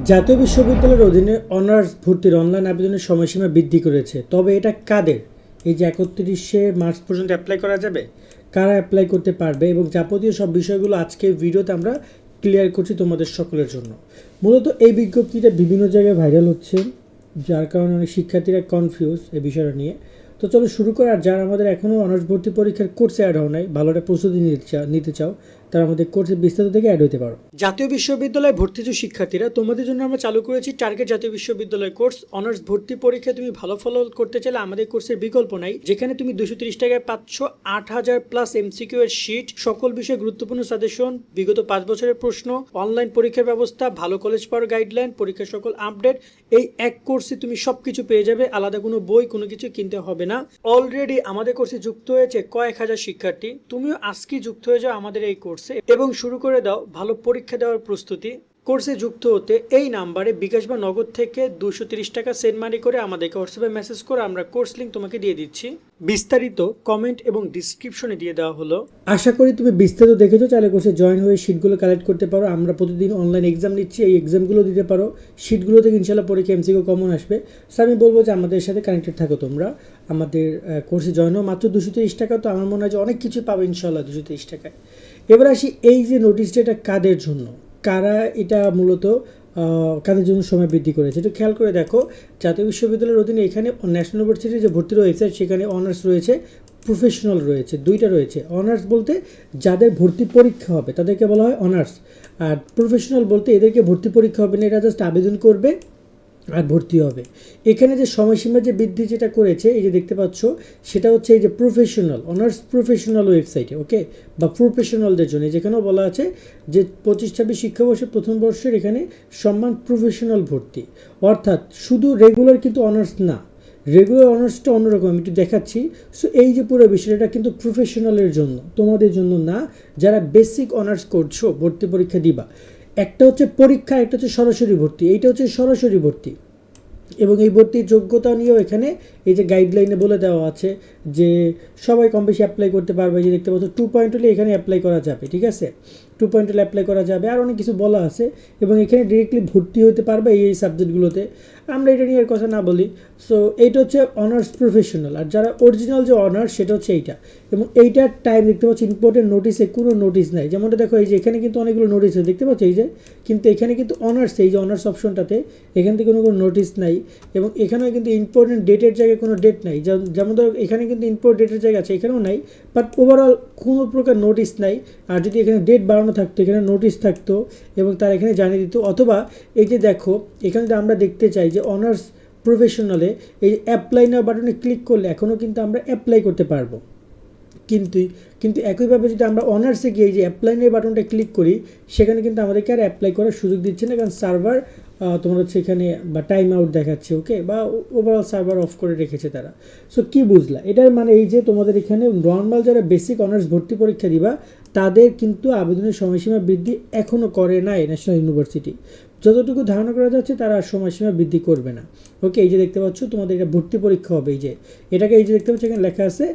জাতীয় বিশ্ববিদ্যালয়ের অধীনে অনার্স ভর্তির অনলাইন আবেদনের সময়সীমা বৃদ্ধি করেছে, তবে এটা কাদের? এই যে 31শে মার্চ পর্যন্ত অ্যাপ্লাই করা যাবে, কারা অ্যাপ্লাই করতে পারবে এবং যাবতীয় সব বিষয়গুলো আজকে ভিডিওতে আমরা ক্লিয়ার করছি তোমাদের সকলের জন্য। মূলত এই বিজ্ঞপ্তিটা বিভিন্ন জায়গায় ভাইরাল হচ্ছে, যার কারণে অনেক শিক্ষার্থীরা কনফিউজ এই বিষয়টা নিয়ে। তো চলো শুরু করার। যারা আমাদের এখনও অনার্স ভর্তি পরীক্ষার কোর্সে অ্যাড হও নাই, ভালো একটা প্রস্তুতি নিতে চাও, তারা আমাদের কোর্সে বিস্তারিত থেকে অ্যাড হতে পারো। জাতীয় বিশ্ববিদ্যালয়ে ভর্তিজ শিক্ষার্থীরা, তোমাদের জন্য আমরা চালু করেছি টার্গেট জাতীয় বিশ্ববিদ্যালয় কোর্স। অনার্স ভর্তি পরীক্ষায় তুমি ভালো ফল করতে চাইলে আমাদের কোর্সের বিকল্প নাই, যেখানে তুমি 230 টাকায় পাচ্ছ 8000 প্লাস এমসিকিউ এর শিট, সকল বিষয়ে গুরুত্বপূর্ণ সাজেশন, বিগত 5 বছরের প্রশ্ন, অনলাইন পরীক্ষার ব্যবস্থা, ভালো কলেজ পাওয়ার গাইডলাইন, পরীক্ষার সকল আপডেট। এই এক কোর্সে তুমি সবকিছু পেয়ে যাবে, আলাদা কোনো বই কোনো কিছু কিনতে হবে না। অলরেডি আমাদের কোর্সে যুক্ত হয়েছে কয়েক হাজার শিক্ষার্থী। তুমিও আজকেই যুক্ত হয়ে যাও আমাদের এই কোর্সে এবং শুরু করে দাও ভালো পরীক্ষা দেওয়ার প্রস্তুতি। কোর্সে যুক্ত হতে এই নাম্বারে বিকাশ বা নগদ থেকে 230 টাকা সেন্ড মানি করে আমাদেরকে হোয়াটসঅ্যাপে মেসেজ করে আমরা কোর্স লিঙ্ক তোমাকে দিয়ে দিচ্ছি। বিস্তারিত কমেন্ট এবং ডিসক্রিপশনে দিয়ে দেওয়া হলো। আশা করি তুমি বিস্তারিত দেখেছো, চাইলে কোর্সে জয়েন হয়ে শিটগুলো কালেক্ট করতে পারো। আমরা প্রতিদিন অনলাইন এক্সাম নিচ্ছি, এই এক্সামগুলো দিতে পারো। শিটগুলো থেকে ইনশাল্লাহ পরীক্ষা এমসিকিউ কমন আসবে। সো আমি বলবো যে আমাদের সাথে কানেক্টেড থাকো তোমরা, আমাদের কোর্সে জয়েন হও। মাত্র 230 টাকা, তো আমার মনে হয় যে অনেক কিছু পাবে ইনশাল্লাহ 230 টাকায়। এবার আসি, এই যে নোটিশটা এটা কাদের জন্য, কারা এটা মূলত কাদের জন্য সময় বৃদ্ধি করেছে একটু খেয়াল করে দেখো। জাতীয় বিশ্ববিদ্যালয়ের অধীনে এখানে ন্যাশনাল ইউনিভার্সিটির যে ভর্তির ওয়েবসাইট, সেখানে অনার্স রয়েছে, প্রফেশনাল রয়েছে, দুইটা রয়েছে। অনার্স বলতে যাদের ভর্তি পরীক্ষা হবে তাদেরকে বলা হয় অনার্স, আর প্রফেশনাল বলতে এদেরকে ভর্তি পরীক্ষা হবে না, এরা জাস্ট আবেদন করবে আর ভর্তি হবে। এখানে যে সময়সীমা যে বৃদ্ধি যেটা করেছে, এই যে দেখতে পাচ্ছ, সেটা হচ্ছে এই যে প্রফেশনাল অনার্স প্রফেশনাল ওয়েবসাইটে, ওকে, বা প্রফেশনালদের জন্য। যেখানেও বলা আছে যে 25-26 শিক্ষাবর্ষের প্রথম বর্ষের এখানে সম্মান প্রফেশনাল ভর্তি, অর্থাৎ শুধু রেগুলার কিন্তু অনার্স না, রেগুলার অনার্সটা অন্যরকম, আমি একটু দেখাচ্ছি। সো এই যে পুরো বিষয়টা কিন্তু প্রফেশনালের জন্য, তোমাদের জন্য না যারা বেসিক অনার্স করছো, ভর্তি পরীক্ষা দিবা। একটা হচ্ছে পরীক্ষা, একটা হচ্ছে সরাসরি ভর্তি। এইটা হচ্ছে সরাসরি ভর্তি এবং এই ভর্তির যোগ্যতা নিয়েও এখানে এই যে গাইডলাইনে বলে দেওয়া আছে যে সবাই কম বেশি অ্যাপ্লাই করতে পারবে। যে দেখতে পাচ্ছ 2 হলে এখানে অ্যাপ্লাই করা যাবে, ঠিক আছে, 2 হলে অ্যাপ্লাই করা যাবে, আর অনেক কিছু বলা আছে এবং এখানে ডিরেক্টলি ভর্তি হতে পারবে এই সাবজেক্টগুলোতে। আমরা এটা নিয়ে আর কথা না বলি। সো এইটা হচ্ছে অনার্স প্রফেশনাল, আর যারা অরিজিনাল যে অনার্স সেটা হচ্ছে এইটা। এবং এইটার টাইম দেখতে পাচ্ছি ইম্পর্টেন্ট নোটিসে কোনো নোটিস নাই, যেমনটা দেখো এই যে এখানে কিন্তু অনেকগুলো নোটিস দেখতে পাচ্ছ এই যে, কিন্তু এখানে কিন্তু অনার্স, এই যে অনার্স অপশনটাতে এখান থেকে কোনো নোটিস নাই এবং এখানেও কিন্তু ইম্পর্টেন্ট ডেটের জায়গায় কোনো ডেট নাই। যেমন ধরো এখানে কিন্তু ইম্পর্টেন্ট ডেটের জায়গা আছে, এখানেও নাই, বাট ওভারঅল কোনো প্রকার নোটিস নাই। আর যদি এখানে ডেট বাড়ানো থাকতো, এখানে নোটিস থাকতো এবং তার এখানে জানিয়ে দিত। অথবা এই যে দেখো এখানে যদি আমরা দেখতে চাই যে অনার্স প্রফেশনালে এই অ্যাপ্লাই নাও বাটনে ক্লিক করলে এখনও কিন্তু আমরা অ্যাপ্লাই করতে পারবো। কিন্তু একইভাবে যদি আমরা অনার্সে গিয়ে এই যে অ্যাপ্লাই নাও বাটনটা ক্লিক করি, সেখানে কিন্তু আমাদেরকে আর অ্যাপ্লাই করার সুযোগ দিচ্ছে না, কারণ সার্ভার তোমার হচ্ছে এখানে বা টাইম আউট দেখাচ্ছে, ওকে, বা ওভারঅল সার্ভার অফ করে রেখেছে তারা। সো কী বুঝলা, এটার মানে এই যে তোমাদের এখানে নর্মাল যারা বেসিক অনার্স ভর্তি পরীক্ষা দিবা, তাদের কিন্তু আবেদনের সময়সীমা বৃদ্ধি এখনও করে নাই ন্যাশনাল ইউনিভার্সিটি। যতটুকু ধারণা করা যাচ্ছে তারা আর সময়সীমা বৃদ্ধি করবে না, ওকে। এই যে দেখতে পাচ্ছ তোমাদের এটা ভর্তি পরীক্ষা হবে, এই যে এটাকে এই যে দেখতে পাচ্ছ এখানে লেখা আছে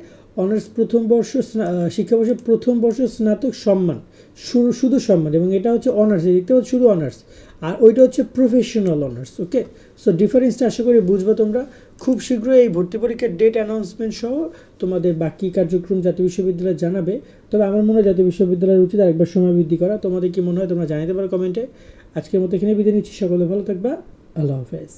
অনার্স প্রথম বর্ষ শিক্ষাবর্ষের প্রথম বর্ষ স্নাতক সম্মান, শুধু সম্মান, এবং এটা হচ্ছে অনার্স, দেখতে পাচ্ছ শুধু অনার্স, আর ওইটা হচ্ছে প্রফেশনাল অনার্স, ওকে। সো ডিফারেন্সটা আশা করি বুঝবো তোমরা। খুব শীঘ্রই এই ভর্তি পরীক্ষার ডেট অ্যানাউন্সমেন্ট সহ তোমাদের বাকি কার্যক্রম জাতীয় বিশ্ববিদ্যালয় জানাবে। তবে আমার মনে হয় জাতীয় বিশ্ববিদ্যালয়ের উচিত আরেকবার সময় বৃদ্ধি করা। তোমাদের কি মনে হয় তোমরা জানাতে পারো কমেন্টে। আজকের মতো এখানে বিদায় নিচ্ছি, সকলে ভালো থাকবা, আল্লাহ হাফেজ।